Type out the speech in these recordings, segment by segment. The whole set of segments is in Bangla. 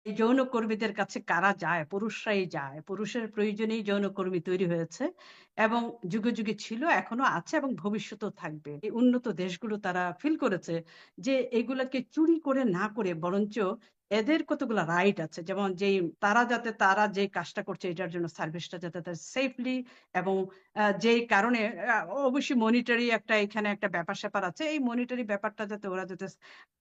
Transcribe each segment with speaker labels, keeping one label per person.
Speaker 1: এই যৌনকর্মীদের কাছে কারা যায়? পুরুষরাই যায়। পুরুষের প্রয়োজনেই যৌনকর্মী তৈরি হয়েছে এবং যুগে, যুগে ছিল, এখনো আছে এবং ভবিষ্যতেও থাকবে। এই উন্নত দেশগুলো তারা ফিল করেছে যে এগুলাকে চুরি করে না করে বরঞ্চ এদের কতগুলা রাইট আছে। যেমন তারা যে কাজটা করছে এটার জন্য সার্ভিসটা যাতে তার সেফলি এবং যেই কারণে অবশ্যই মনিটারি এখানে একটা ব্যাপার-স্যাপার আছে। এই মনিটারি ব্যাপারটা যাতে ওরা যাতে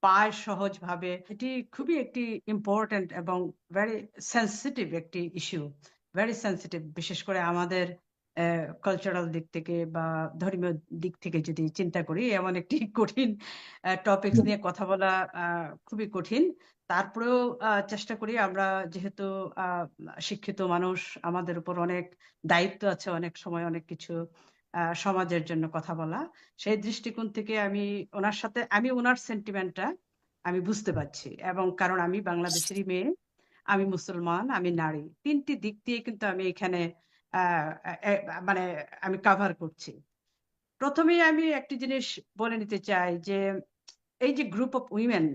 Speaker 1: পায় সহজভাবে। এটি খুবই একটি ইম্পোর্টেন্ট এবং ভেরি সেনসিটিভ একটি ইস্যু। ভেরি সেনসিটিভ, বিশেষ করে আমাদের কালচারাল দিক থেকে বা ধর্মীয় দিক থেকে যদি চিন্তা করি, এমন একটি কঠিন টপিকস
Speaker 2: হুম,
Speaker 1: নিয়ে কথা বলা খুবই কঠিন। তারপরেও চেষ্টা করি আমরা, যেহেতু আ শিক্ষিত মানুষ, আমাদের উপর অনেক দায়িত্ব আছে, অনেক সময় অনেক কিছু সমাজের জন্য কথা বলা। সেই দৃষ্টিকোণ থেকে আমি উনার সেন্টিমেন্টটা আমি বুঝতে পারছি এবং কারণ আমি বাংলাদেশেরই মেয়ে, আমি মুসলমান, আমি নারী। ৩ টি দিক দিয়ে কিন্তু আমি এখানে আ এ মানে আমি কভার করছি। ১ম এই আমি একটি জিনিস বলে নিতে চাই যে এই যে group of women,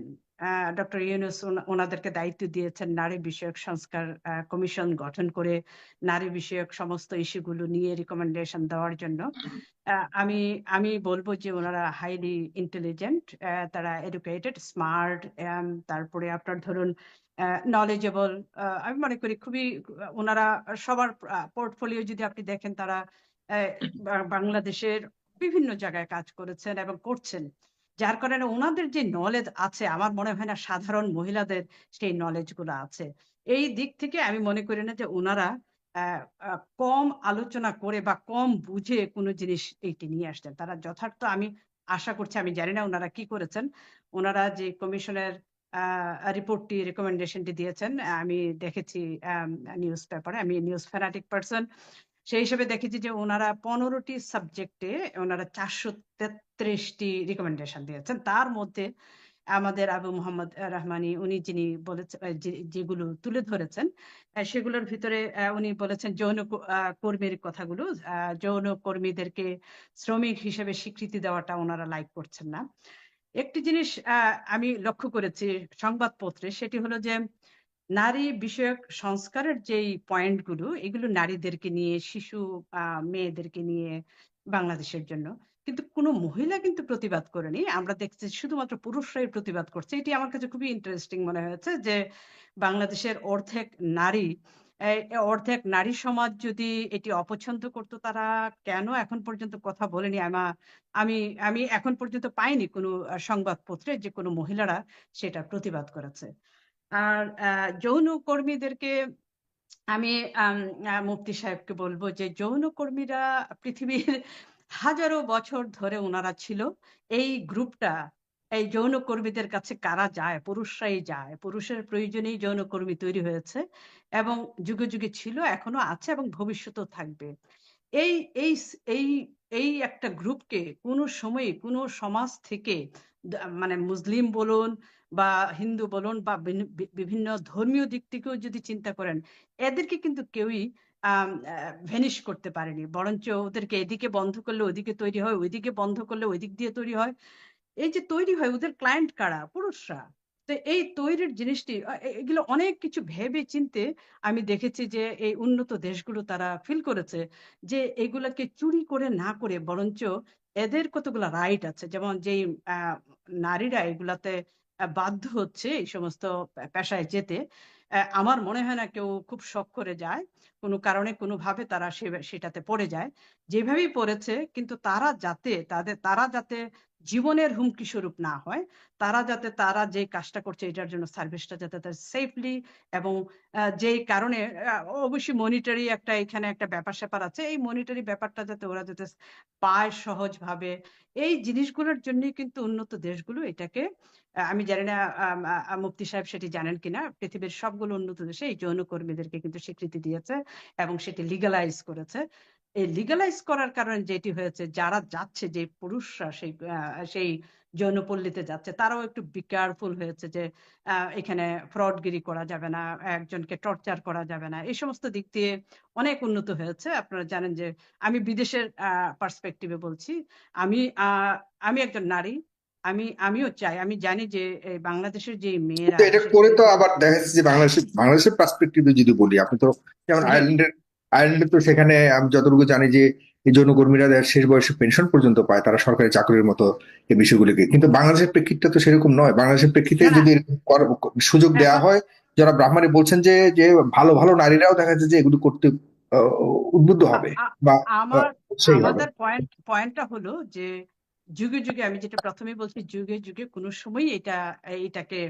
Speaker 1: doctor Yunus ওনাদেরকে দায়িত্ব দিয়েছেন নারী বিষয়ক সংস্কার কমিশন গঠন করে নারী বিষয়ক সমস্ত ইস্যুগুলো নিয়ে রিকমেন্ডেশন দেওয়ার জন্য। আ আমি আমি বলব যে উনারা হাইলি ইন্টেলিজেন্ট, তারা এডুকেটেড, স্মার্ট, তারপরে আপনার ধরুন knowledgeable। আমি মনে করি খুবই উনারা সবার পোর্টফোলিও যদি আপনি দেখেন, তারা অ্যা বাংলাদেশের বিভিন্ন জায়গায় কাজ করেছেন এবং করছেন। যার কারণে উনাদের যে নলেজ আছে, আমার মনে হয় না সাধারণ মহিলাদের সেই নলেজ গুলা আছে। এই দিক থেকে আমি মনে করি না যে উনারা অ্যা আ কম আলোচনা করে বা কম বুঝে কোনো জিনিস এইটি নিয়ে আসছেন। তারা যথার্থ, আমি আশা করছি, আমি জানি না উনারা কি করেছেন। উনারা যে কমিশনের রিপোর্টটি, রিকমেন্ডেশনটি দিয়েছেন, আমি দেখেছি নিউজ পেপারে। আমি নিউজ ফ্যানাটিক পারসন। সেই হিসেবে দেখেছি যে উনারা ১৫ টি সাবজেক্টে উনারা ৪৩৩ টি রিকমেন্ডেশন দিয়েছেন। তার মধ্যে আমাদের আবু মোহাম্মদ রহমানী, উনি যিনি বলেছেন, যেগুলো তুলে ধরেছেন, সেগুলোর ভিতরে উনি বলেছেন কর্মীর কথাগুলো। যৌন কর্মীদেরকে শ্রমিক হিসেবে স্বীকৃতি দেওয়াটা উনারা লাইক করছেন না। একটি জিনিস আমি লক্ষ্য করেছি সংবাদপত্রে, সেটি হলো যে নারী বিষয়ক সংস্কারের যেই পয়েন্ট গুলো, এগুলো নারীদেরকে নিয়ে, শিশু মেয়েদেরকে নিয়ে বাংলাদেশের জন্য। কিন্তু কোনো মহিলা কিন্তু প্রতিবাদ করেনি। আমরা দেখছি শুধুমাত্র পুরুষরাই প্রতিবাদ করছে। এটি আমার কাছে খুবই ইন্টারেস্টিং মনে হয়েছে যে বাংলাদেশের অর্ধেক নারী সমাজ যদি এটি অপছন্দ করত, তারা কেন এখন পর্যন্ত কথা বলেনি? আমি আমি এখন পর্যন্ত পাইনি কোনো সংবাদপত্রে যে কোনো মহিলারা সেটার প্রতিবাদ করেছে। আর যৌনকর্মীদেরকে আমি মুফতি সাহেবকে বলব যে যৌনকর্মীরা পৃথিবীর হাজারো বছর ধরে উনারা ছিল। এই গ্রুপটা, এই যৌনকর্মীদের কাছে কারা যায়? পুরুষরাই যায়। পুরুষের প্রয়োজনেই যৌনকর্মী তৈরি হয়েছে এবং যুগে, যুগে ছিল, এখনো আছে এবং ভবিষ্যতেও থাকবে। এই এই স এই এই একটা গ্রুপকে কোনো সময়ে কোনো সমাজ থেকে মানে মুসলিম বলুন বা হিন্দু বলুন বা বিভিন্ন ধর্মীয় দিক থেকেও যদি চিন্তা করেন, এদেরকে কিন্তু কেউই ভ্যানিশ করতে পারেনি। বরঞ্চ ওদেরকে এদিকে বন্ধ করলে ওদিকে তৈরি হয়, ওইদিকে বন্ধ করলে ওইদিক দিয়ে তৈরি হয়। এই যে তৈরি হয়, ওদের ক্লায়েন্ট কারা? পুরুষরা। তো এই তৈরির জিনিসটি এগুলো অনেক কিছু ভেবে চিন্তে আমি দেখেছি যে এই উন্নত দেশগুলো তারা ফিল করেছে যে এগুলাকে চুরি করে না করে বরঞ্চ এদের কতগুলা রাইট আছে। যেমন যেই আ নারীরা এগুলাতে বাধ্য হচ্ছে এই সমস্ত পেশায় যেতে। আমার মনে হয় না কেউ খুব শখ করে যায়। কোনো কারণে কোনোভাবে তারা সেটাতে পড়ে যায়। যেভাবেই পড়েছে, কিন্তু তারা যাতে জীবনের হুমকি স্বরূপ না হয়। তারা যে কাজটা করছে এটার জন্য সার্ভিসটা যাতে তার সেফলি এবং যেই কারণে অবশ্যই মনিটারি এখানে একটা ব্যাপার-স্যাপার আছে। এই মনিটারি ব্যাপারটা যাতে ওরা যাতে পায় সহজভাবে। এই জিনিসগুলোর জন্যই কিন্তু উন্নত দেশগুলো এটাকে, আমি জানি না মুফতি সাহেব সেটি জানেন কিনা? পৃথিবীর সবগুলো উন্নত দেশে এই যৌনকর্মীদেরকে কিন্তু স্বীকৃতি দিয়েছে এবং সেটি লিগালাইজ করেছে। এই লিগালাইজ করার কারণে যেটি হয়েছে, যারা যাচ্ছে, যে পুরুষরা সেই যৌনপল্লীতে যাচ্ছে, তারাও একটু বি কেয়ারফুল হয়েছে যে এখানে ফ্রডগিরি করা যাবে না, একজনকে টর্চার করা যাবে না। এই সমস্ত দিক দিয়ে অনেক উন্নত হয়েছে। আপনারা জানেন যে আমি বিদেশের পার্সপেক্টিভ এ বলছি। আমি আ আমি একজন নারী। আমিও চাই, আমি জানি যে এই বাংলাদেশের যে
Speaker 2: কিন্তু
Speaker 1: মেয়েরা
Speaker 2: এটা
Speaker 1: বিশেষ
Speaker 2: করে
Speaker 1: করে
Speaker 2: তো আবার দেখা যাচ্ছে যে বাংলাদেশের পার্সপেক্টিভে যদি বলি, আপনি তো যেমন
Speaker 1: জি
Speaker 2: আয়ারল্যান্ডে তো সেখানে আমি যতটুকু জানি যে এই যৌনকর্মীরা শেষ বয়সে পেনশন পর্যন্ত পায়, তারা সরকারি চাকরির মতো এই বিষয়গুলিকে। কিন্তু বাংলাদেশের প্রেক্ষিতটা তো সেরকম নয়। বাংলাদেশের প্রেক্ষিতে
Speaker 1: না না
Speaker 2: যদি এরকম সুযোগ দেওয়া
Speaker 1: এখন
Speaker 2: হয়, যারা ব্রাহ্মণী বলছেন যে যে ভালো ভালো নারীরাও দেখা যাচ্ছে যে এগুলো করতে আহ, উদ্বুদ্ধ
Speaker 1: আ-
Speaker 2: হবে
Speaker 1: আ-
Speaker 2: বা
Speaker 1: আমার
Speaker 2: সেই হবে।
Speaker 1: আমাদের পয়েন্টটা হলো যে যুগে যুগে, আমি যেটা প্রথমে বলছি, যুগে যুগে কোনো সময় এটাকে